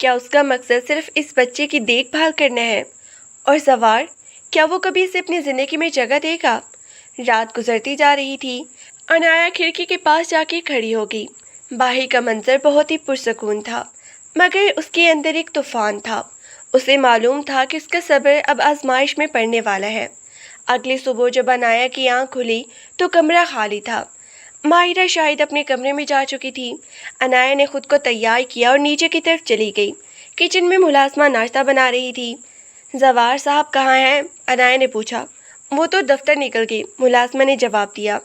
کیا اس کا مقصد صرف اس بچے کی دیکھ بھال کرنا ہے؟ اور زوار، کیا وہ کبھی اسے اپنی زندگی میں جگہ دے گا؟ رات گزرتی جا رہی تھی۔ انایا کھڑکی کے پاس جا کے کھڑی ہو گئی۔ باہر کا منظر بہت ہی پرسکون تھا، مگر اس کے اندر ایک طوفان تھا۔ اسے معلوم تھا کہ اس کا صبر اب آزمائش میں پڑنے والا ہے۔ اگلی صبح جب انایا کی آنکھ کھلی تو کمرہ خالی تھا۔ ماہرہ شاید اپنے کمرے میں جا چکی تھی۔ انایا نے خود کو تیار کیا اور نیچے کی طرف چلی گئی۔ کچن میں ملازمہ ناشتہ بنا رہی تھی۔ زوار صاحب کہاں ہیں؟ انایا نے پوچھا۔ وہ تو دفتر نکل گئی، ملازمہ نے جواب دیا۔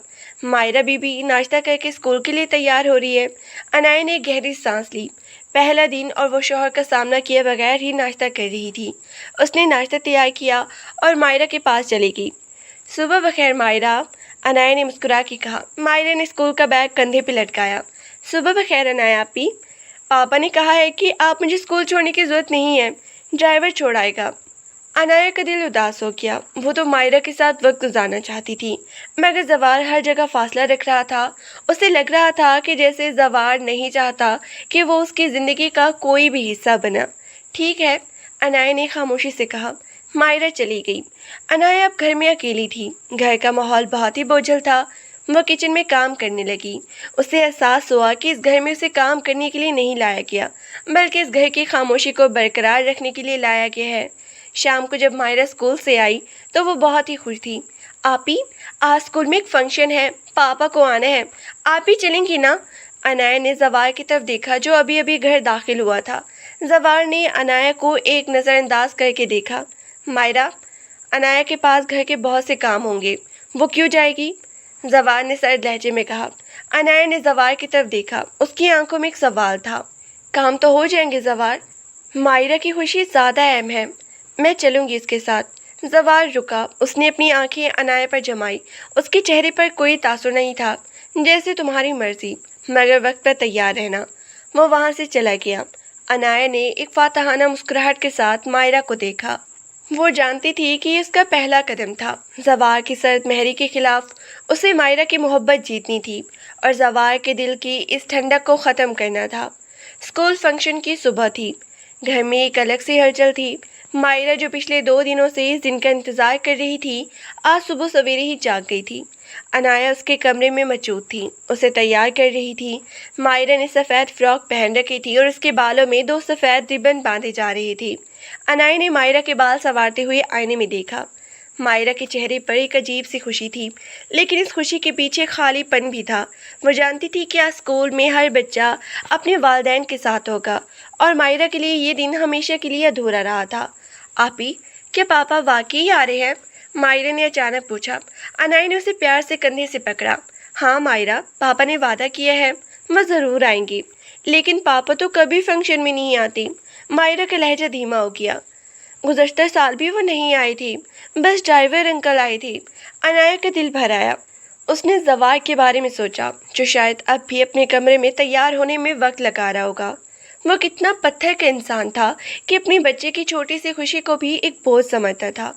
ماہرہ بی بی ناشتہ کر کے اسکول کے لیے تیار ہو رہی ہے۔ انایا نے گہری سانس لی۔ پہلا دن اور وہ شوہر کا سامنا کیے بغیر ہی ناشتہ کر رہی تھی۔ اس نے ناشتہ تیار کیا اور ماہرہ کے پاس چلی گئی۔ صبح بخیر ماہرہ، انایا نے مسکرا کے کہا۔ ماہرہ نے اسکول کا بیگ کندھے پہ لٹکایا۔ صبح بخیر انایا اپی، پاپا نے کہا ہے کہ آپ مجھے اسکول چھوڑنے کی ضرورت نہیں ہے، ڈرائیور چھوڑائے گا۔ انایا کا دل اداس ہو گیا۔ وہ تو ماہرہ کے ساتھ وقت گزارنا چاہتی تھی، مگر زوار ہر جگہ فاصلہ رکھ رہا تھا۔ اسے لگ رہا تھا کہ جیسے زوار نہیں چاہتا کہ وہ اس کی زندگی کا کوئی بھی حصہ بنا۔ ٹھیک ہے، انایا نے خاموشی سے کہا۔ ماہرہ چلی گئی۔ انایا اب گھر میں اکیلی تھی۔ گھر کا ماحول بہت ہی بوجھل تھا۔ وہ کچن میں کام کرنے لگی۔ اسے احساس ہوا کہ اس گھر میں اسے کام کرنے کے لیے نہیں لایا گیا، بلکہ اس گھر کی خاموشی کو برقرار رکھنے کے لیے لایا گیا ہے۔ شام کو جب ماہرہ اسکول سے آئی تو وہ بہت ہی خوش تھی۔ آپی، آج اسکول میں ایک فنکشن ہے، پاپا کو آنا ہے، آپ ہی چلیں گی نا؟ انایا نے زوار کی طرف دیکھا جو ابھی ابھی گھر داخل ہوا تھا۔ زوار نے انایا کو ایک نظر انداز کر کے دیکھا۔ ماہرہ، انایا کے پاس گھر کے بہت سے کام ہوں گے، وہ کیوں جائے گی؟ زوار نے سرد لہجے میں کہا۔ انایا نے زوار کی طرف دیکھا۔ اس کی آنکھوں میں ایک سوال تھا۔ کام تو ہو جائیں گے زوار، ماہرہ کی خوشی زیادہ اہم ہے، میں چلوں گی اس کے ساتھ۔ زوار رکا۔ اس نے اپنی آنکھیں انایا پر جمائی۔ اس کے چہرے پر کوئی تاثر نہیں تھا۔ جیسے تمہاری مرضی، مگر وقت پر تیار رہنا۔ وہ وہاں سے چلا گیا۔ انایا نے ایک فاتحانہ مسکراہٹ کے ساتھ ماہرہ کو دیکھا۔ وہ جانتی تھی کہ یہ اس کا پہلا قدم تھا۔ زوار کی سرد مہری کے خلاف اسے ماہرہ کی محبت جیتنی تھی اور زوار کے دل کی اس ٹھنڈک کو ختم کرنا تھا۔ اسکول فنکشن کی صبح تھی۔ گھر میں ایک الگ سی ہلچل تھی۔ ماہرہ جو پچھلے 2 دنوں سے اس دن کا انتظار کر رہی تھی، آج صبح سویرے ہی جاگ گئی تھی۔ انایا اس کے کمرے میں موجود تھی، اسے تیار کر رہی تھی۔ ماہرہ نے سفید فراک پہن رکھی تھی اور اس کے بالوں میں 2 سفید ربن باندھے جا رہے تھے۔ انایا نے ماہرہ کے بال سنوارتے ہوئے آئینے میں دیکھا۔ ماہرہ کے چہرے پر ایک عجیب سی خوشی تھی، لیکن اس خوشی کے پیچھے خالی پن بھی تھا۔ وہ جانتی تھی کہ آج اسکول میں ہر بچہ اپنے والدین کے ساتھ ہوگا اور ماہرہ کے لیے یہ دن ہمیشہ کے لیے ادھورا رہا تھا۔ آپی، کیا پاپا واقعی آ رہے ہیں؟ ماہرہ نے اچانک پوچھا۔ انایا نے اسے پیار سے کندھے سے پکڑا۔ ہاں ماہرہ، پاپا نے وعدہ کیا ہے، وہ ضرور آئیں گے، لیکن پاپا تو کبھی فنکشن میں نہیں آتے۔ ماہرہ کا لہجہ دھیما ہو گیا۔ گزشتہ سال بھی وہ نہیں آئی تھی، بس ڈرائیور انکل آئے تھے۔ انایا کا دل بھر آیا۔ اس نے زوار کے بارے میں سوچا، جو شاید اب بھی اپنے کمرے میں تیار ہونے میں وقت لگا رہا ہوگا۔ وہ کتنا پتھر کا انسان تھا کہ اپنے بچے کی چھوٹی سی خوشی کو بھی ایک بوجھ سمجھتا تھا۔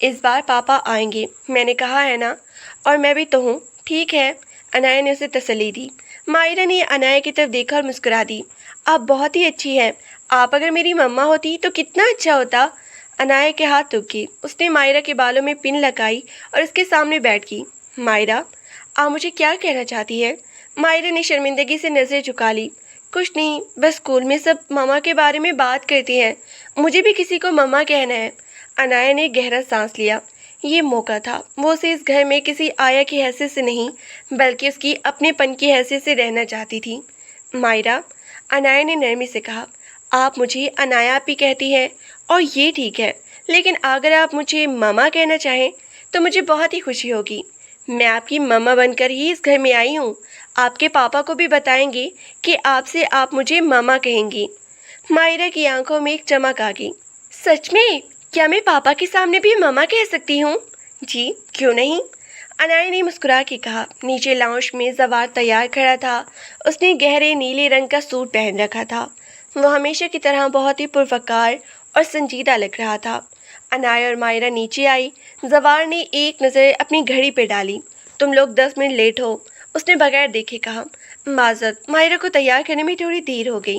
اس بار پاپا آئیں گے، میں نے کہا ہے نا، اور میں بھی تو ہوں۔ ٹھیک ہے، انایا نے اسے تسلی دی۔ ماہرہ نے انایا کی طرف دیکھا اور مسکرا دی۔ آپ بہت ہی اچھی ہیں، آپ اگر میری مما ہوتی تو کتنا اچھا ہوتا۔ انایا کے ہاتھ دب گئے۔ اس نے ماہرہ کے بالوں میں پن لگائی اور اس کے سامنے بیٹھ گئی۔ ماہرہ، آپ مجھے کیا کہنا چاہتی ہے؟ ماہرہ نے شرمندگی سے نظریں جھکا لی۔ کچھ نہیں، بس اسکول میں سب مما کے بارے میں بات کرتے ہیں، مجھے بھی کسی کو مما کہنا ہے۔ انایا نے گہرا سانس لیا۔ یہ موقع تھا، وہ اسے اس گھر میں کسی آیا کی حیثیت سے نہیں، بلکہ اس کی اپنے پن کی حیثیت سے رہنا چاہتی تھی۔ ماہرہ، انایا نے نرمی سے کہا، آپ مجھے انایا بھی کہتی ہیں اور یہ ٹھیک ہے، لیکن اگر آپ مجھے مما کہنا چاہیں تو مجھے بہت ہی خوشی ہوگی۔ میں آپ کی مما بن کر ہی اس گھر میں آئی ہوں۔ آپ کے پاپا کو بھی بتائیں گے کہ آپ سے آپ مجھے مما کہیں گی۔ ماہرہ کی آنکھوں میں ایک چمک آ گئی۔ سچ میں؟ کیا میں پاپا کے سامنے بھی مما کہہ سکتی ہوں؟ جی، کیوں نہیں؟ انایا نے مسکرا کے کہا۔ نیچے لاؤنج میں زوار تیار کھڑا تھا۔ اس نے گہرے نیلے رنگ کا سوٹ پہن رکھا تھا۔ وہ ہمیشہ کی طرح بہت ہی پروقار اور سنجیدہ لگ رہا تھا۔ انایا اور ماہرہ نیچے آئی۔ زوار نے ایک نظر اپنی گھڑی پہ ڈالی۔ تم لوگ 10 منٹ لیٹ ہو، اس نے بغیر دیکھے کہا۔ معذرت، ماہرہ کو تیار کرنے میں تھوڑی دیر ہو گئی۔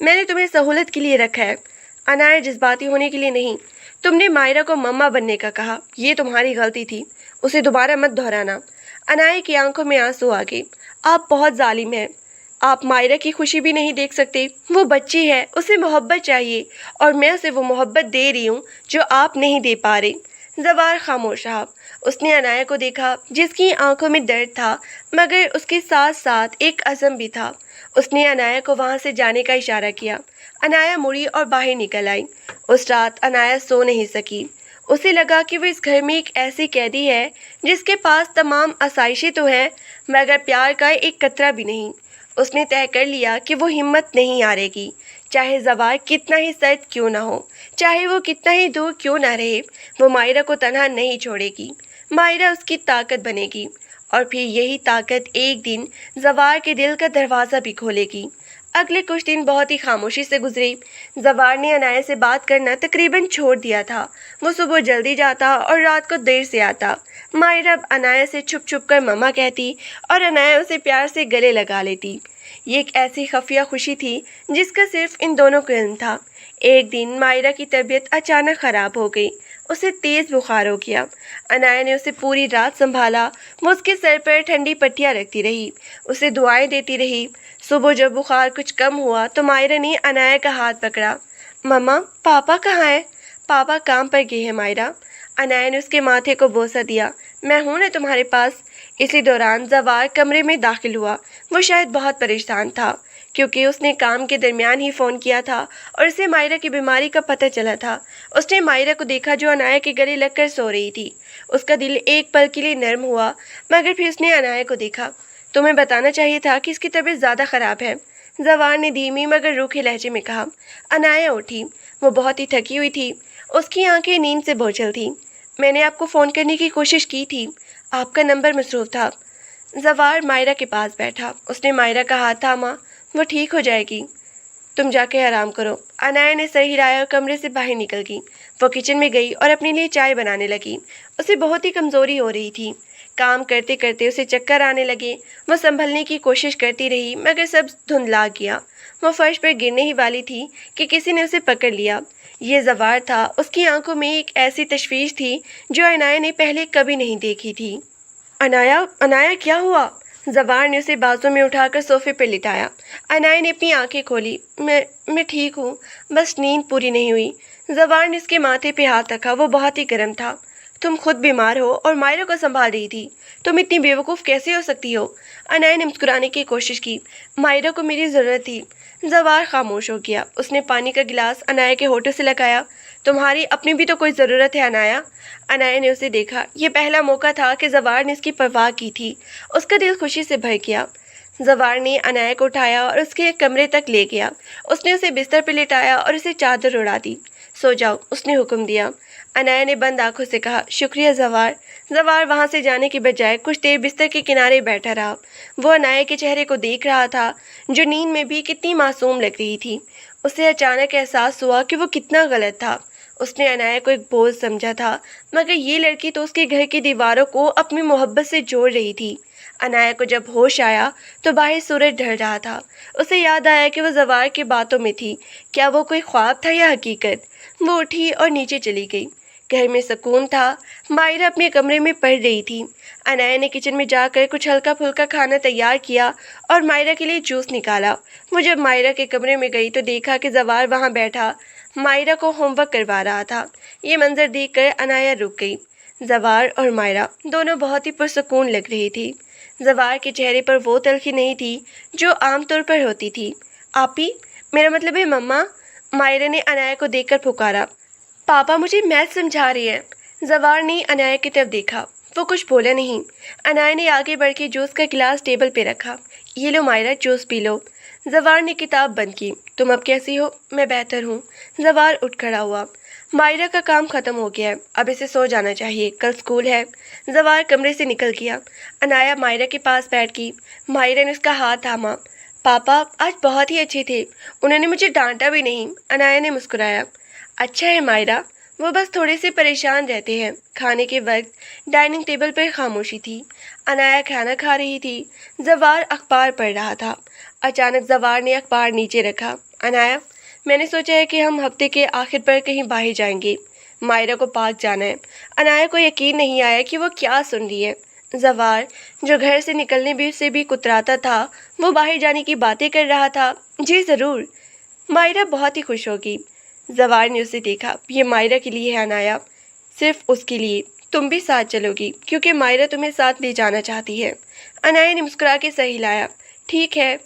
میں نے تمہیں سہولت کے لیے رکھا ہے، عنایا جذباتی ہونے کے لیے نہیں۔ تم نے مائرہ کو مما بننے کا کہا، یہ تمہاری غلطی تھی، اسے دوبارہ مت دہرانا۔ عنایا کی آنکھوں میں آنسو آ گئے۔ آپ بہت ظالم ہیں، آپ مائرہ کی خوشی بھی نہیں دیکھ سکتے، وہ بچی ہے، اسے محبت چاہیے، اور میں اسے وہ محبت دے رہی ہوں جو آپ نہیں دے پا رہے۔ زوار خاموش رہا۔ اس نے عنایا کو دیکھا جس کی آنکھوں میں درد تھا، مگر اس کے ساتھ ساتھ ایک عزم بھی تھا۔ اس نے عنایا کو وہاں سے جانے کا اشارہ کیا۔ عنایا مڑی اور باہر نکل آئی۔ اس رات عنایا سو نہیں سکی۔ اسے لگا کہ وہ اس گھر میں ایک ایسی قیدی ہے جس کے پاس تمام آسائشیں تو ہیں مگر پیار کا ایک قطرہ بھی نہیں۔ اس نے طے کر لیا کہ وہ ہمت نہیں ہارے گی، چاہے زوار کتنا ہی سرد کیوں نہ ہو، چاہے وہ کتنا ہی دور کیوں نہ رہے، وہ مائرہ کو تنہا نہیں چھوڑے گی۔ مائرہ اس کی طاقت بنے گی، اور پھر یہی طاقت ایک دن زوار کے دل کا دروازہ بھی کھولے گی۔ اگلے کچھ دن بہت ہی خاموشی سے گزرے۔ زوار نے عنایا سے بات کرنا تقریباً چھوڑ دیا تھا۔ وہ صبح جلدی جاتا اور رات کو دیر سے آتا۔ مائرہ اب عنایا سے چھپ چھپ کر مما کہتی اور عنایا اسے پیار سے گلے لگا لیتی۔ یہ ایک ایسی خفیہ خوشی تھی جس کا صرف ان دونوں کو علم تھا۔ ایک دن مائرہ کی طبیعت اچانک خراب ہو گئی۔ اسے تیز بخار ہو گیا۔ عنایا نے اسے پوری رات سنبھالا۔ وہ اس کے سر پر ٹھنڈی پٹیاں رکھتی رہی، اسے دعائیں دیتی رہی۔ صبح جب بخار کچھ کم ہوا تو مائرہ نے عنایا کا ہاتھ پکڑا۔ مما، پاپا کہاں ہے؟ پاپا کام پر گئے ہیں مائرہ۔ عنایا نے اس کے ماتھے کو بوسہ دیا۔ میں ہوں نا تمہارے پاس۔ اسی دوران زوار کمرے میں داخل ہوا۔ وہ شاید بہت پریشان تھا کیونکہ اس نے کام کے درمیان ہی فون کیا تھا اور اسے مائرہ کی بیماری کا پتہ چلا تھا۔ اس نے مائرہ کو دیکھا جو عنایا کے گلے لگ کر سو رہی تھی۔ اس کا دل ایک پل کے لیے نرم ہوا، مگر پھر اس نے عنایا کو دیکھا۔ تمہیں بتانا چاہیے تھا کہ اس کی طبیعت زیادہ خراب ہے، زوار نے دھیمی مگر روکھے لہجے میں کہا۔ عنایا اٹھی۔ وہ بہت ہی تھکی ہوئی تھی، اس کی آنکھیں نیند سے بوجھل تھیں۔ میں نے آپ کو فون کرنے کی کوشش کی تھی، آپ کا نمبر مصروف تھا۔ زوار مائرہ کے پاس بیٹھا۔ اس نے مائرہ کا ہاتھ تھاما۔ وہ ٹھیک ہو جائے گی، تم جا کے آرام کرو۔ عنایا نے سر ہلایا اور کمرے سے باہر نکل گئی۔ وہ کچن میں گئی اور اپنے لیے چائے بنانے لگی۔ اسے بہت ہی کمزوری ہو رہی تھی، کام کرتے کرتے اسے چکر آنے لگے۔ وہ سنبھلنے کی کوشش کرتی رہی مگر سب دھندلا گیا۔ وہ فرش پر گرنے ہی والی تھی کہ کسی نے اسے پکڑ لیا۔ یہ زوار تھا۔ اس کی آنکھوں میں ایک ایسی تشویش تھی جو عنایا نے پہلے کبھی نہیں دیکھی تھی۔ عنایا، عنایا کیا ہوا؟ زوار نے اسے بازو میں اٹھا کر صوفے پر لٹایا۔ عنایا نے اپنی آنکھیں کھولی۔ میں ٹھیک ہوں، بس نیند پوری نہیں ہوئی۔ زوار نے اس کے ماتھے پہ ہاتھ رکھا۔ وہ بہت ہی گرم تھا۔ تم خود بیمار ہو اور مائرہ کو سنبھال رہی تھی، تم اتنی بیوقوف کیسے ہو سکتی ہو؟ عنایا نے مسکرانے کی کوشش کی۔ مائرہ کو میری ضرورت تھی۔ زوار خاموش ہو گیا۔ اس نے پانی کا گلاس عنایا کے ہونٹوں سے لگایا۔ تمہاری اپنی بھی تو کوئی ضرورت ہے عنایا۔ عنایا نے اسے دیکھا۔ یہ پہلا موقع تھا کہ زوار نے اس کی پرواہ کی تھی۔ اس کا دل خوشی سے بھر گیا۔ زوار نے عنایا کو اٹھایا اور اس کے کمرے تک لے گیا۔ اس نے اسے بستر پہ لٹایا اور اسے چادر اڑا دی۔ سو جاؤ، اس نے حکم دیا۔ عنایا نے بند آنکھوں سے کہا، شکریہ زوار۔ زوار وہاں سے جانے کے بجائے کچھ دیر بستر کے کنارے بیٹھا رہا۔ وہ عنایا کے چہرے کو دیکھ رہا تھا جو نیند میں بھی کتنی معصوم لگ رہی تھی۔ اسے اچانک احساس ہوا کہ وہ کتنا غلط تھا۔ اس نے عنایا کو ایک بوجھ سمجھا تھا، مگر یہ لڑکی تو اس کے گھر کی دیواروں کو اپنی محبت سے جوڑ رہی تھی۔ عنایا کو جب ہوش آیا تو باہر سورج ڈھل رہا تھا۔ اسے یاد آیا کہ وہ زوار کی باتوں میں تھی۔ کیا وہ کوئی خواب تھا یا حقیقت؟ وہ اٹھی اور نیچے چلی گئی۔ گھر میں سکون تھا۔ مائرہ اپنے کمرے میں پڑھ رہی تھی۔ عنایا نے کچن میں جا کر کچھ ہلکا پھلکا کھانا تیار کیا اور مائرہ کے لیے جوس نکالا۔ وہ جب مائرہ کے کمرے میں گئی تو دیکھا کہ زوار وہاں بیٹھا مائرہ کو ہوم ورک کروا رہا تھا۔ یہ منظر دیکھ کر عنایا رک گئی۔ زوار اور مائرہ دونوں بہت ہی پرسکون لگ رہی تھی۔ زوار کے چہرے پر وہ تلخی نہیں تھی جو عام طور پر ہوتی تھی۔ آپی، میرا مطلب ہے مما، مائرہ نے عنایا کو دیکھ کر پکارا۔ پاپا مجھے میتھ سمجھا رہی ہیں۔ زوار نے عنایا کی طرف دیکھا۔ وہ کچھ بولا نہیں۔ عنایا نے آگے بڑھ کے جوس کا گلاس ٹیبل پہ رکھا۔ یہ لو مائرہ، جوس پی لو۔ زوار نے کتاب بند کی۔ تم اب کیسی ہو؟ میں بہتر ہوں۔ زوار اٹھ کھڑا ہوا۔ مائرہ کا کام ختم ہو گیا ہے، اب اسے سو جانا چاہیے، کل اسکول ہے۔ زوار کمرے سے نکل گیا۔ عنایا مائرہ کے پاس بیٹھ گئی۔ مائرہ نے اس کا ہاتھ تھاما۔ پاپا آج بہت ہی اچھے تھے، انہوں نے مجھے ڈانٹا بھی نہیں۔ عنایا نے مسکرایا۔ اچھا ہے مائرہ، وہ بس تھوڑے سے پریشان رہتے ہیں۔ کھانے کے وقت ڈائننگ ٹیبل پر خاموشی تھی۔ عنایا کھانا کھا رہی تھی۔ زوار اخبار پڑھ رہا تھا۔ اچانک زوار نے اخبار نیچے رکھا۔ انایا، میں نے سوچا ہے کہ ہم ہفتے کے آخر پر کہیں باہر جائیں گے۔ مائرہ کو پارک جانا ہے۔ انایا کو یقین نہیں آیا کہ وہ کیا سن رہی ہے۔ زوار، جو گھر سے نکلنے سے بھی کتراتا تھا، وہ باہر جانے کی باتیں کر رہا تھا۔ جی ضرور، مائرہ بہت ہی خوش ہوگی۔ زوار نے اسے دیکھا۔ یہ مائرہ کے لیے ہے انایا، صرف اس کے لیے۔ تم بھی ساتھ چلو گی کیونکہ مائرہ تمہیں ساتھ لے جانا چاہتی ہے۔ انایا نے مسکرا کے سر ہلایا۔ ٹھیک ہے۔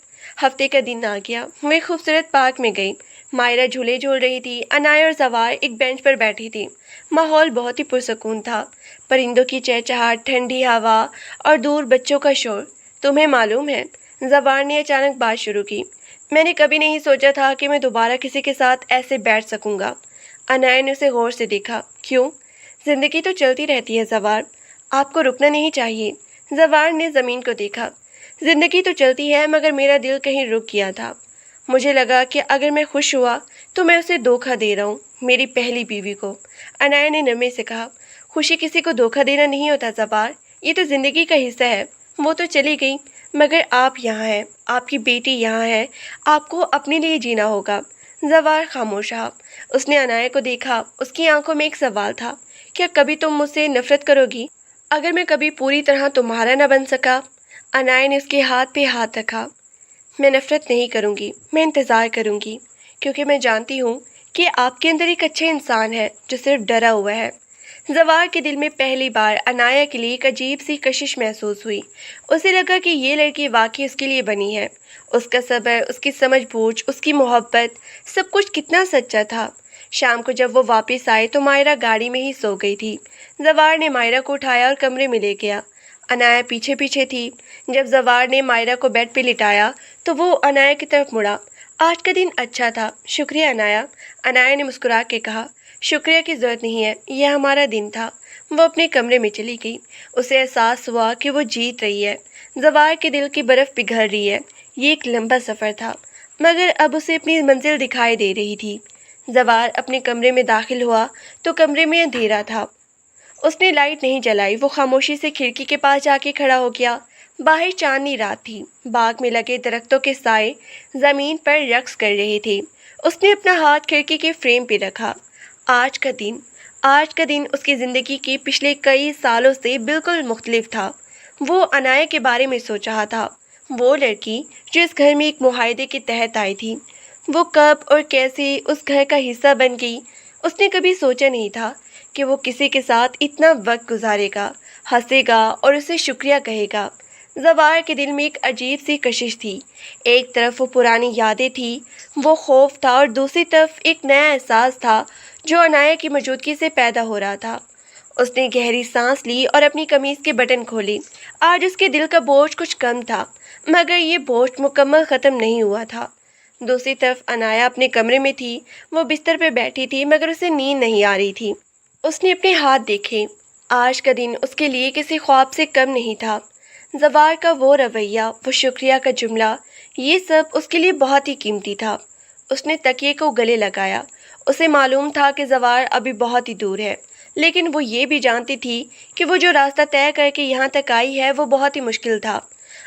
ہفتے کا دن آ گیا۔ وہ ایک خوبصورت پارک میں گئی۔ مائرہ جھولے جھول رہی تھی۔ انایا اور زوار ایک بینچ پر بیٹھی تھی۔ ماحول بہت ہی پرسکون تھا۔ پرندوں کی چہچہاہٹ، ٹھنڈی ہوا اور دور بچوں کا شور۔ تمہیں معلوم ہے، زوار نے اچانک بات شروع کی، میں نے کبھی نہیں سوچا تھا کہ میں دوبارہ کسی کے ساتھ ایسے بیٹھ سکوں گا۔ انایا نے اسے غور سے دیکھا۔ کیوں؟ زندگی تو چلتی رہتی ہے زوار، آپ کو رکنا نہیں چاہیے۔ زوار نے زمین کو دیکھا۔ زندگی تو چلتی ہے مگر میرا دل کہیں رک گیا تھا۔ مجھے لگا کہ اگر میں خوش ہوا تو میں اسے دھوکہ دے رہا ہوں، میری پہلی بیوی کو۔ انایا نے نرمی سے کہا، خوشی کسی کو دھوکہ دینا نہیں ہوتا زوار، یہ تو زندگی کا حصہ ہے۔ وہ تو چلی گئی مگر آپ یہاں ہیں، آپ کی بیٹی یہاں ہے، آپ کو اپنے لیے جینا ہوگا۔ زوار خاموش رہا۔ اس نے انایا کو دیکھا۔ اس کی آنکھوں میں ایک سوال تھا، کیا کبھی تم مجھ سے نفرت کرو گی اگر میں کبھی پوری طرح تمہارا نہ بن سکا؟ انایا نے اس کے ہاتھ پہ ہاتھ رکھا۔ میں نفرت نہیں کروں گی، میں انتظار کروں گی، کیونکہ میں جانتی ہوں کہ آپ کے اندر ایک اچھا انسان ہے جو صرف ڈرا ہوا ہے۔ زوار کے دل میں پہلی بار انایا کے لیے ایک عجیب سی کشش محسوس ہوئی۔ اسے لگا کہ یہ لڑکی واقعی اس کے لیے بنی ہے۔ اس کا صبر، اس کی سمجھ بوجھ، اس کی محبت، سب کچھ کتنا سچا تھا۔ شام کو جب وہ واپس آئے تو مائرہ گاڑی میں ہی سو گئی تھی۔ زوار نے مائرہ کو اٹھایا اور کمرے میں لے گیا۔ انایا پیچھے پیچھے تھی۔ جب زوار نے مائرہ کو بیڈ پہ لٹایا تو وہ انایا کی طرف مڑا۔ آج کا دن اچھا تھا، شکریہ انایا۔ انایا نے مسکرا کے کہا، شکریہ کی ضرورت نہیں ہے، یہ ہمارا دن تھا۔ وہ اپنے کمرے میں چلی گئی۔ اسے احساس ہوا کہ وہ جیت رہی ہے۔ زوار کے دل کی برف پگھل رہی ہے۔ یہ ایک لمبا سفر تھا مگر اب اسے اپنی منزل دکھائی دے رہی تھی۔ زوار اپنے کمرے میں داخل ہوا تو کمرے میں اندھیرا تھا۔ اس نے لائٹ نہیں جلائی۔ وہ خاموشی سے کھڑکی کے پاس جا کے کھڑا ہو گیا۔ باہر چاندنی رات تھی۔ باغ میں لگے درختوں کے سائے زمین پر رقص کر رہے تھے۔ اس نے اپنا ہاتھ کھڑکی کے فریم پہ رکھا۔ آج کا دن اس کی زندگی کے پچھلے کئی سالوں سے بالکل مختلف تھا۔ وہ انایا کے بارے میں سوچ رہا تھا، وہ لڑکی جو اس گھر میں ایک معاہدے کے تحت آئی تھی، وہ کب اور کیسے اس گھر کا حصہ بن گئی۔ اس نے کبھی سوچا نہیں تھا کہ وہ کسی کے ساتھ اتنا وقت گزارے گا، ہنسے گا اور اسے شکریہ کہے گا۔ زوار کے دل میں ایک عجیب سی کشش تھی۔ ایک طرف وہ پرانی یادیں تھی، وہ خوف تھا، اور دوسری طرف ایک نیا احساس تھا جو انایا کی موجودگی سے پیدا ہو رہا تھا۔ اس نے گہری سانس لی اور اپنی قمیض کے بٹن کھولے۔ آج اس کے دل کا بوجھ کچھ کم تھا مگر یہ بوجھ مکمل ختم نہیں ہوا تھا۔ دوسری طرف انایا اپنے کمرے میں تھی۔ وہ بستر پہ بیٹھی تھی مگر اسے نیند نہیں آ رہی تھی۔ اس نے اپنے ہاتھ دیکھے۔ آج کا دن اس کے لیے کسی خواب سے کم نہیں تھا۔ زوار کا وہ رویہ، وہ شکریہ کا جملہ، یہ سب اس کے لیے بہت ہی قیمتی تھا۔ اس نے تکیے کو گلے لگایا۔ اسے معلوم تھا کہ زوار ابھی بہت ہی دور ہے، لیکن وہ یہ بھی جانتی تھی کہ وہ جو راستہ طے کر کے یہاں تک آئی ہے وہ بہت ہی مشکل تھا۔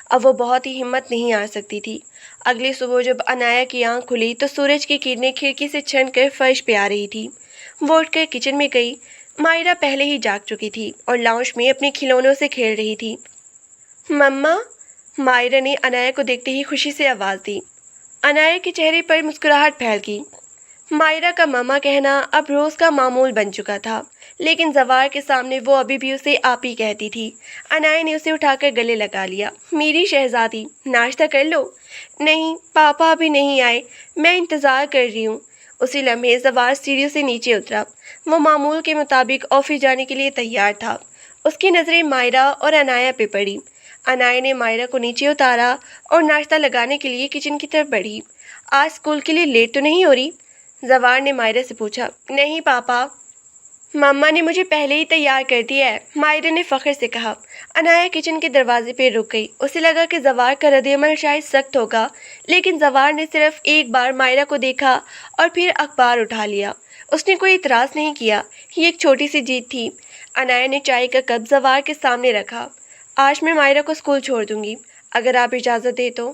اب وہ بہت ہی ہمت نہیں ہار سکتی تھی۔ اگلی صبح جب انایا کی آنکھ کھلی تو سورج کی کرنیں کھڑکی سے چھن کر فرش پہ آ رہی تھی۔ وہ اٹھ کر کچن میں گئی۔ مائرہ پہلے ہی جاگ چکی تھی اور لاؤنج میں اپنے کھلونوں سے کھیل رہی تھی۔ مما، مائرہ نے انایا کو دیکھتے ہی خوشی سے آواز دی۔ انایا کے چہرے پر مسکراہٹ پھیل گئی۔ مائرہ کا ماما کہنا اب روز کا معمول بن چکا تھا، لیکن زوار کے سامنے وہ ابھی بھی اسے آپ ہی کہتی تھی۔ انایا نے اسے اٹھا کر گلے لگا لیا۔ میری شہزادی، ناشتہ کر لو۔ نہیں، پاپا ابھی نہیں آئے، میں انتظار کر رہی ہوں۔ اسی لمحے زوار سیڑھیوں سے نیچے اترا۔ وہ معمول کے مطابق آفس جانے کے لیے تیار تھا۔ اس کی نظریں مائرہ اور انایا پہ پڑی۔ انایا نے مائرہ کو نیچے اتارا اور ناشتہ لگانے کے لیے کچن کی طرف بڑھی۔ آج اسکول کے لیے لیٹ تو نہیں ہو رہی؟ زوار نے مائرہ سے پوچھا۔ نہیں پاپا، ماما نے مجھے پہلے ہی تیار کر دیا ہے، مائرہ نے فخر سے کہا۔ انایا کچن کے دروازے پہ رک گئی۔ اسے لگا کہ زوار کا رد عمل شاید سخت ہوگا، لیکن زوار نے صرف ایک بار مائرہ کو دیکھا اور پھر اخبار اٹھا لیا۔ اس نے کوئی اعتراض نہیں کیا۔ یہ ایک چھوٹی سی جیت تھی۔ انایا نے چائے کا کپ زوار کے سامنے رکھا۔ آج میں مائرہ کو اسکول چھوڑ دوں گی، اگر آپ اجازت دیں تو۔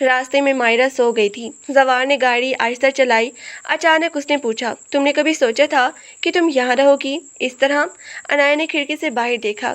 راستے میں مائرہ سو گئی تھی۔ زوار نے گاڑی آہستہ چلائی۔ اچانک اس نے پوچھا، تم نے کبھی سوچا تھا کہ تم یہاں رہو گی اس طرح؟ انایا نے کھڑکی سے باہر دیکھا۔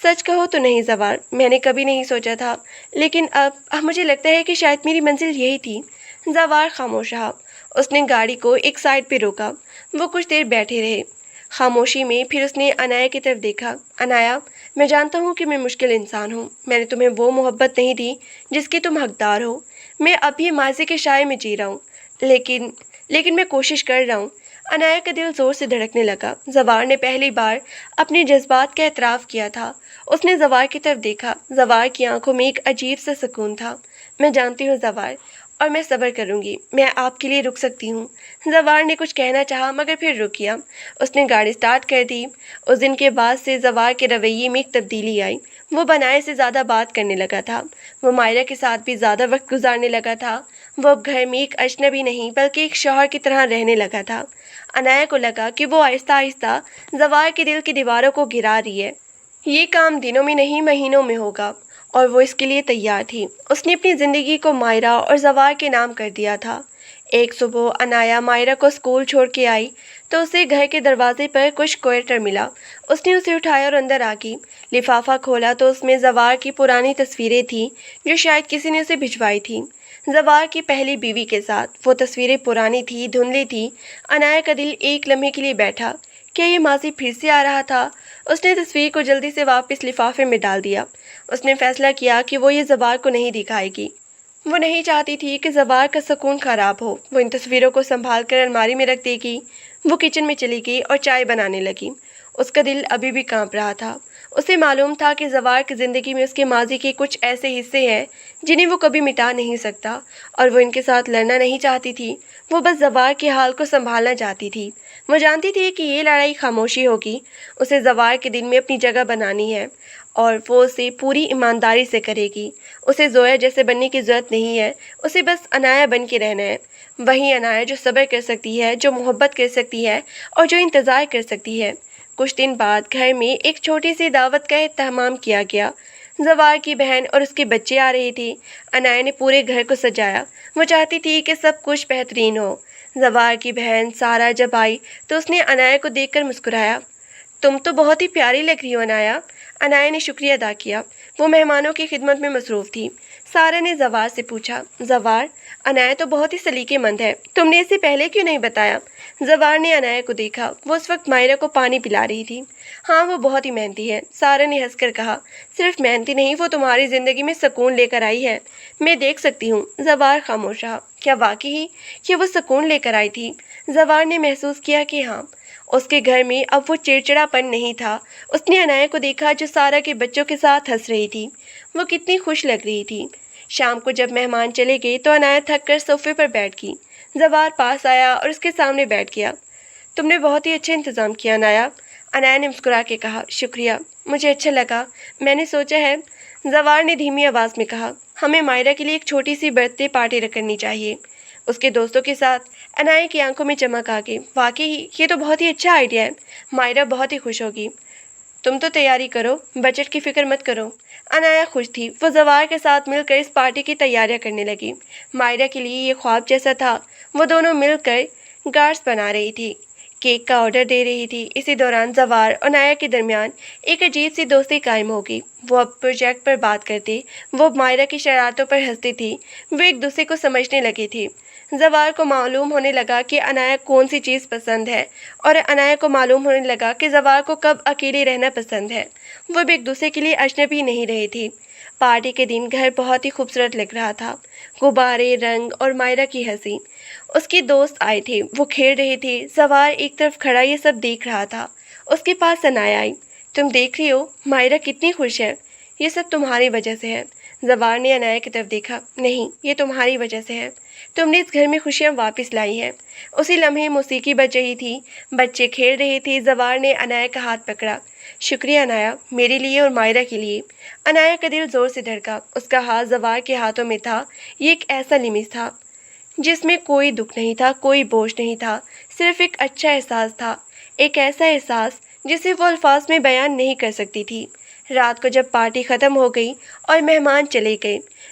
سچ کہو تو نہیں زوار، میں نے کبھی نہیں سوچا تھا، لیکن اب مجھے لگتا ہے کہ شاید میری منزل یہی تھی۔ زوار خاموش رہا۔ اس نے گاڑی کو ایک سائڈ پہ روکا۔ وہ کچھ دیر بیٹھے رہے خاموشی میں، پھر اس نے انایا کی طرف دیکھا۔ انایا، میں جانتا ہوں کہ میں مشکل انسان ہوں، میں نے تمہیں وہ محبت نہیں دی جس کی تم حقدار ہو، میں اب بھی ماضی کے شائع میں جی رہا ہوں، لیکن میں کوشش کر رہا ہوں۔ انایا کا دل زور سے دھڑکنے لگا۔ زوار نے پہلی بار اپنے جذبات کا اعتراف کیا تھا۔ اس نے زوار کی طرف دیکھا۔ زوار کی آنکھوں میں ایک عجیب سا سکون تھا۔ میں جانتی ہوں زوار، اور میں صبر کروں گی، میں آپ کے لیے رک سکتی ہوں۔ زوار نے کچھ کہنا چاہا مگر پھر رک گیا۔ اس نے گاڑی سٹارٹ کر دی۔ اس دن کے بعد سے زوار کے رویے میں ایک تبدیلی آئی۔ وہ بنائے سے زیادہ بات کرنے لگا تھا۔ وہ مائرہ کے ساتھ بھی زیادہ وقت گزارنے لگا تھا۔ وہ اب گھر میں ایک اجنبی نہیں بلکہ ایک شوہر کی طرح رہنے لگا تھا۔ انایا کو لگا کہ وہ آہستہ آہستہ زوار کے دل کی دیواروں کو گرا رہی ہے۔ یہ کام دنوں میں نہیں مہینوں میں ہوگا، اور وہ اس کے لیے تیار تھی۔ اس نے اپنی زندگی کو مائرہ اور زوار کے نام کر دیا تھا۔ ایک صبح انایا مائرہ کو اسکول چھوڑ کے آئی تو اسے گھر کے دروازے پر کچھ کوئرٹر ملا۔ اس نے اسے اٹھایا اور اندر آ گئی۔ لفافہ کھولا تو اس میں زوار کی پرانی تصویریں تھیں جو شاید کسی نے اسے بھجوائی تھیں، زوار کی پہلی بیوی کے ساتھ۔ وہ تصویریں پرانی تھیں، دھندلی تھیں۔ انایا کا دل ایک لمحے کے لیے بیٹھا۔ کیا یہ ماضی پھر سے آ رہا تھا؟ اس نے تصویر کو جلدی سے واپس لفافے میں ڈال دیا۔ اس نے فیصلہ کیا کہ وہ یہ زوار کو نہیں دکھائے گی۔ وہ نہیں چاہتی تھی کہ زوار کا سکون خراب ہو۔ وہ ان تصویروں کو سنبھال کر الماری میں رکھ دے گی۔ وہ کچن میں چلی گئی اور چائے بنانے لگی۔ اس کا دل ابھی بھی کانپ رہا تھا۔ اسے معلوم تھا کہ زوار کی زندگی میں اس کے ماضی کے کچھ ایسے حصے ہیں جنہیں وہ کبھی مٹا نہیں سکتا، اور وہ ان کے ساتھ لڑنا نہیں چاہتی تھی۔ وہ بس زوار کے حال کو سنبھالنا چاہتی تھی۔ وہ جانتی تھی کہ یہ لڑائی خاموشی ہوگی۔ اسے زوار کے دل میں اپنی جگہ بنانی ہے، اور وہ اسے پوری ایمانداری سے کرے گی۔ اسے زویا جیسے بننے کی ضرورت نہیں ہے، اسے بس انایا بن کے رہنا ہے۔ وہی انایا جو صبر کر سکتی ہے، جو محبت کر سکتی ہے، اور جو انتظار کر سکتی ہے۔ کچھ دن بعد گھر میں ایک چھوٹی سی دعوت کا اہتمام کیا گیا۔ زوار کی بہن اور اس کے بچے آ رہے تھے۔ انایا نے پورے گھر کو سجایا۔ وہ چاہتی تھی کہ سب کچھ بہترین ہو۔ زوار کی بہن سارا جب آئی تو اس نے انایا کو دیکھ کر مسکرایا۔ تم تو بہت ہی پیاری لگ رہی ہو انایا۔ انایا نے شکریہ ادا کیا۔ وہ مہمانوں کی خدمت میں مصروف تھی۔ سارا نے زوار سے پوچھا، زوار، انایا تو بہت ہی سلیقے مند ہے، تم نے اسے پہلے کیوں نہیں بتایا؟ زوار نے انایا کو دیکھا۔ وہ اس وقت مائرہ کو پانی پلا رہی تھی۔ ہاں، وہ بہت ہی محنتی ہے، سارا نے ہنس کر کہا۔ صرف محنتی نہیں، وہ تمہاری زندگی میں سکون لے کر آئی ہے، میں دیکھ سکتی ہوں۔ زوار خاموش رہا۔ کیا واقعی کہ وہ سکون لے کر آئی تھی؟ زوار نے محسوس کیا کہ ہاں۔ اس کے گھر میں اب وہ چڑچڑا پن نہیں تھا۔ اس نے انایا کو دیکھا جو سارا کے بچوں کے ساتھ ہنس رہی تھی۔ وہ کتنی خوش لگ رہی تھی۔ شام کو جب مہمان چلے گئے تو انایا تھک کر صوفے پر بیٹھ گئی۔ زوار پاس آیا اور اس کے سامنے بیٹھ گیا۔ تم نے بہت ہی اچھا انتظام کیا انایا۔ انایا نے مسکرا کے کہا، شکریہ، مجھے اچھا لگا۔ میں نے سوچا ہے، زوار نے دھیمی آواز میں کہا، ہمیں مائرہ کے لیے ایک چھوٹی سی برتھ ڈے پارٹی کرنی چاہیے، اس کے دوستوں کے ساتھ۔ انایا کی آنکھوں میں چمک آ گئی۔ واقعی یہ تو بہت ہی اچھا آئیڈیا ہے، مائرہ بہت ہی خوش ہوگی۔ تم تو تیاری کرو، بجٹ کی فکر مت کرو۔ انایا خوش تھی۔ وہ زوار کے ساتھ مل کر اس پارٹی کی تیاریاں کرنے لگی۔ مائرہ کے لیے یہ خواب جیسا تھا۔ وہ دونوں مل کر گارس بنا رہی تھی، کیک کا آرڈر دے رہی تھی۔ اسی دوران زوار اور انایا کے درمیان ایک عجیب سی دوستی قائم ہو گئی۔ وہ اب پروجیکٹ پر بات کرتے، وہ مائرہ کی شرارتوں پر ہنستی تھی۔ وہ ایک دوسرے کو سمجھنے لگے تھے۔ زوار کو معلوم ہونے لگا کہ انایا کون سی چیز پسند ہے، اور انایا کو معلوم ہونے لگا کہ زوار کو کب اکیلے رہنا پسند ہے۔ وہ بھی ایک دوسرے کے لیے اجنبی نہیں رہے تھے۔ پارٹی کے دن گھر بہت ہی خوبصورت لگ رہا تھا۔ غبارے، رنگ اور مائرہ کی ہنسی۔ اس کے دوست آئے تھے، وہ کھیل رہے تھے۔ زوار ایک طرف کھڑا یہ سب دیکھ رہا تھا۔ اس کے پاس انایا آئی۔ تم دیکھ رہی ہو مائرہ کتنی خوش ہے؟ یہ سب تمہاری وجہ سے ہے۔ زوار نے انایا کی طرف دیکھا۔ نہیں، یہ تمہاری وجہ سے ہے، تم نے اس گھر میں خوشیاں واپس لائی ہیں۔ اسی لمحے موسیقی بج رہی تھی، بچے کھیل رہے تھے۔ زوار نے انایا کا ہاتھ پکڑا۔ شکریہ انایا، میرے لیے اور مائرہ کے لیے۔ انایا کا دل زور سے دھڑکا۔ اس کا ہاتھ زوار کے ہاتھوں میں تھا۔ یہ ایک ایسا لمس تھا جس میں کوئی دکھ نہیں تھا، کوئی بوجھ نہیں تھا، صرف ایک اچھا احساس تھا، ایک ایسا احساس جسے وہ الفاظ میں بیان نہیں کر سکتی تھی۔ رات کو جب پارٹی ختم ہو گئی اور مہمان چلے گئے،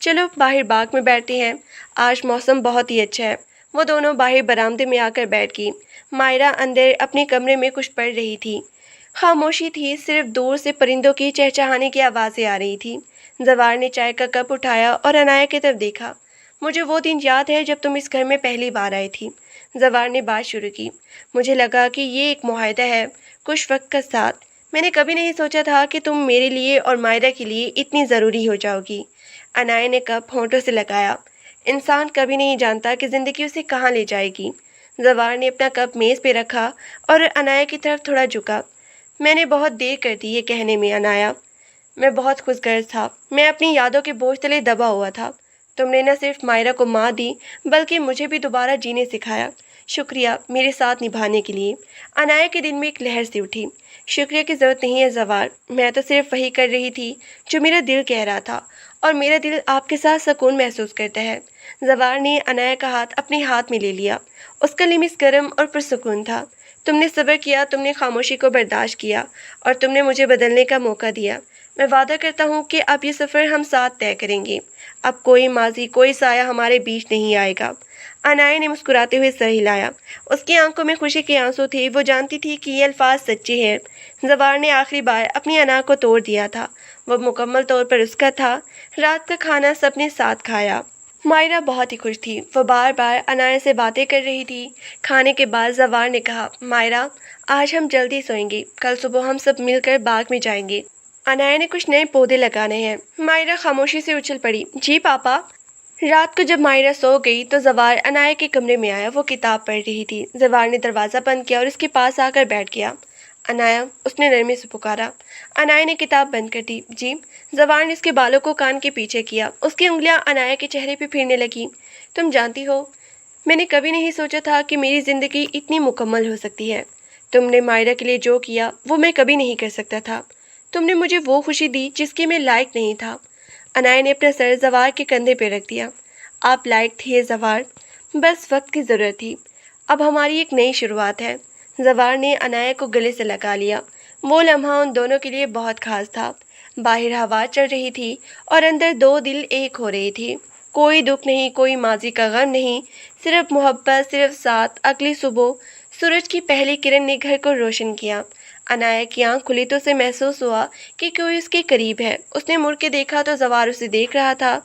چلو باہر باغ میں بیٹھتے ہیں، آج موسم بہت ہی اچھا ہے۔ وہ دونوں باہر برآمدے میں آ کر بیٹھ گئی۔ مائرہ اندر اپنے کمرے میں کچھ پڑھ رہی تھی۔ خاموشی تھی، صرف دور سے پرندوں کی چہچہانے کی آوازیں آ رہی تھیں۔ زوار نے چائے کا کپ اٹھایا اور عنایہ کی طرف دیکھا۔ مجھے وہ دن یاد ہے جب تم اس گھر میں پہلی بار آئی تھی، زوار نے بات شروع کی۔ مجھے لگا کہ یہ ایک معاہدہ ہے، کچھ وقت کا ساتھ۔ میں نے کبھی نہیں سوچا تھا کہ تم میرے لیے اور مائرہ کے لیے اتنی ضروری ہو جاؤ گی۔ عنایہ نے کپ ہونٹوں سے لگایا۔ انسان کبھی نہیں جانتا کہ زندگی اسے کہاں لے جائے گی۔ زوار نے اپنا کپ میز پہ رکھا اور عنایہ کی طرف تھوڑا جھکا۔ میں نے بہت دیر کر دی یہ کہنے میں عنایہ، میں بہت خوش غرض تھا، میں اپنی یادوں کے بوجھ تلے دبا ہوا تھا۔ تم نے نہ صرف مائرہ کو ماں دی بلکہ مجھے بھی دوبارہ جینے سکھایا۔ شکریہ میرے ساتھ نبھانے کے لیے۔ عنایہ کے دل میں ایک لہر سی اٹھی۔ شکریہ کی ضرورت نہیں ہے زوار، میں تو صرف وہی کر رہی تھی جو میرا دل کہہ رہا تھا، اور میرا دل آپ کے ساتھ سکون محسوس کرتا ہے۔ زوار نے عنایہ کا ہاتھ اپنے ہاتھ میں لے لیا۔ اس کا لمس گرم اور پرسکون تھا۔ تم نے صبر کیا، تم نے خاموشی کو برداشت کیا، اور تم نے مجھے بدلنے کا موقع دیا۔ میں وعدہ کرتا ہوں کہ اب یہ سفر ہم ساتھ طے کریں گے۔ اب کوئی ماضی، کوئی سایہ ہمارے بیچ نہیں آئے گا۔ عنایہ نے مسکراتے ہوئے سر ہلایا۔ اس کی آنکھوں میں خوشی کے آنسو تھے، وہ جانتی تھی کہ یہ الفاظ سچے ہیں۔ زوار نے آخری بار اپنی انا کو توڑ دیا تھا، وہ مکمل طور پر اس کا تھا۔ رات کا کھانا سب نے ساتھ کھایا۔ مائرہ بہت ہی خوش تھی، وہ بار بار عنایہ سے باتیں کر رہی تھی۔ کھانے کے بعد زوار نے کہا، مائرہ آج ہم جلدی سوئیں گے، کل صبح ہم سب مل کر باغ میں جائیں گے۔ عنایہ نے کچھ نئے پودے لگانے ہیں۔ مائرہ خاموشی سے اچھل پڑی، جی پاپا۔ رات کو جب مائرہ سو گئی تو زوار عنایہ کے کمرے میں آیا، وہ کتاب پڑھ رہی تھی۔ زوار نے دروازہ بند کیا اور اس کے پاس آ کر بیٹھ گیا۔ عنایہ، اس نے نرمی سے پکارا۔ عنایہ نے کتاب بند کر دی۔ جی؟ زوار نے اس کے بالوں کو کان کے پیچھے کیا، اس کی انگلیاں عنایہ کے چہرے پہ پھرنے لگیں۔ تم جانتی ہو، میں نے کبھی نہیں سوچا تھا کہ میری زندگی اتنی مکمل ہو سکتی ہے۔ تم نے مائرہ کے لیے جو کیا وہ میں کبھی نہیں کر سکتا تھا۔ تم نے مجھے وہ خوشی دی جس کی میں لائق نہیں تھا۔ عنایہ نے اپنا سر زوار کے کندھے پہ رکھ دیا۔ آپ لائق تھے زوار، بس وقت کی ضرورت تھی۔ اب ہماری ایک نئی شروعات ہے۔ زوار نے عنایہ کو گلے سے لگا لیا۔ وہ لمحہ ان دونوں کے لیے بہت خاص تھا۔ باہر ہوا چل رہی تھی اور اندر دو دل ایک ہو رہے تھے۔ کوئی دکھ نہیں، کوئی ماضی کا غم نہیں، صرف محبت، صرف ساتھ۔ اگلی صبح سورج کی پہلی کرن نے گھر کو روشن کیا۔ عنایہ کی آنکھ کھلی تو اسے محسوس ہوا کہ کوئی اس کے قریب ہے۔ اس نے مڑ کے دیکھا تو زوار اسے دیکھ رہا تھا۔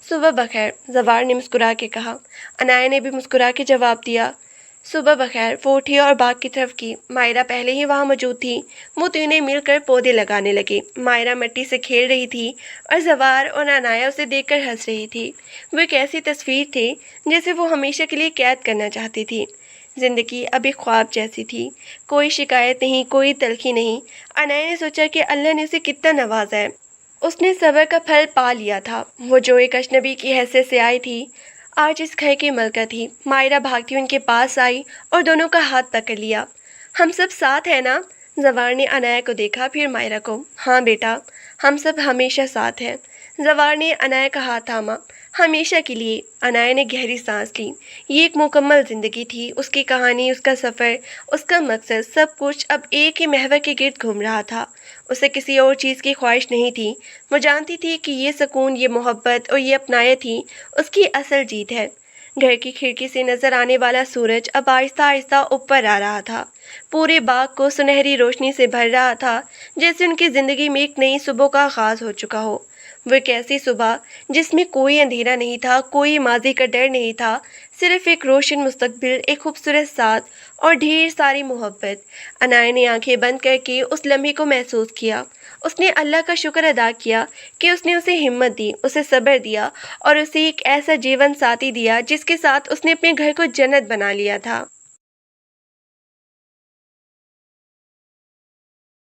صبح بخیر، زوار نے مسکرا کے کہا۔ عنایہ نے بھی مسکرا کے جواب دیا، صبح بخیر۔ وہ اٹھی اور باغ کی طرف کی۔ مائرہ پہلے ہی وہاں موجود تھی۔ وہ تینوں مل کر پودے لگانے لگے۔ مائرہ مٹی سے کھیل رہی تھی اور زوار اور عنایہ اسے دیکھ کر ہنس رہی تھی۔ وہ ایک ایسی تصویر تھی جسے وہ ہمیشہ کے لیے قید کرنا چاہتی تھی۔ زندگی اب ایک خواب جیسی تھی، کوئی شکایت نہیں، کوئی تلخی نہیں۔ عنایہ نے سوچا کہ اللہ نے اسے کتنا نوازا ہے۔ اس نے صبر کا پھل پا لیا تھا۔ وہ جو ایک اجنبی کی حیثیت سے آئی تھی، آج اس گھر کی ملکہ تھی۔ مائرہ بھاگتی ان کے پاس آئی اور دونوں کا ہاتھ پکڑ لیا۔ ہم سب ساتھ ہیں نا؟ زوار نے عنایہ کو دیکھا، پھر مائرہ کو۔ ہاں بیٹا، ہم سب ہمیشہ ساتھ ہیں۔ زوار نے عنایہ کا ہاتھ تھاما۔ ہمیشہ کے لیے۔ عنایہ نے گہری سانس لی۔ یہ ایک مکمل زندگی تھی، اس کی کہانی، اس کا سفر، اس کا مقصد، سب کچھ اب ایک ہی محور کے گرد گھوم رہا تھا۔ اسے کسی اور چیز کی خواہش نہیں تھی۔ وہ جانتی تھی کہ یہ سکون، یہ محبت اور یہ اپنائیت ہی اس کی اصل جیت ہے۔ گھر کی کھڑکی سے نظر آنے والا سورج اب آہستہ آہستہ اوپر آ رہا تھا، پورے باغ کو سنہری روشنی سے بھر رہا تھا، جیسے ان کی زندگی میں ایک نئی صبح کا آغاز ہو چکا ہو۔ وہ ایک ایسی صبح جس میں کوئی اندھیرا نہیں تھا، کوئی ماضی کا ڈر نہیں تھا، صرف ایک روشن مستقبل، ایک خوبصورت ساتھ اور ڈھیر ساری محبت۔ عنایہ نے آنکھیں بند کر کے اس لمحے کو محسوس کیا۔ اس نے اللہ کا شکر ادا کیا کہ اس نے اسے ہمت دی، اسے صبر دیا اور اسے ایک ایسا جیون ساتھی دیا جس کے ساتھ اس نے اپنے گھر کو جنت بنا لیا تھا۔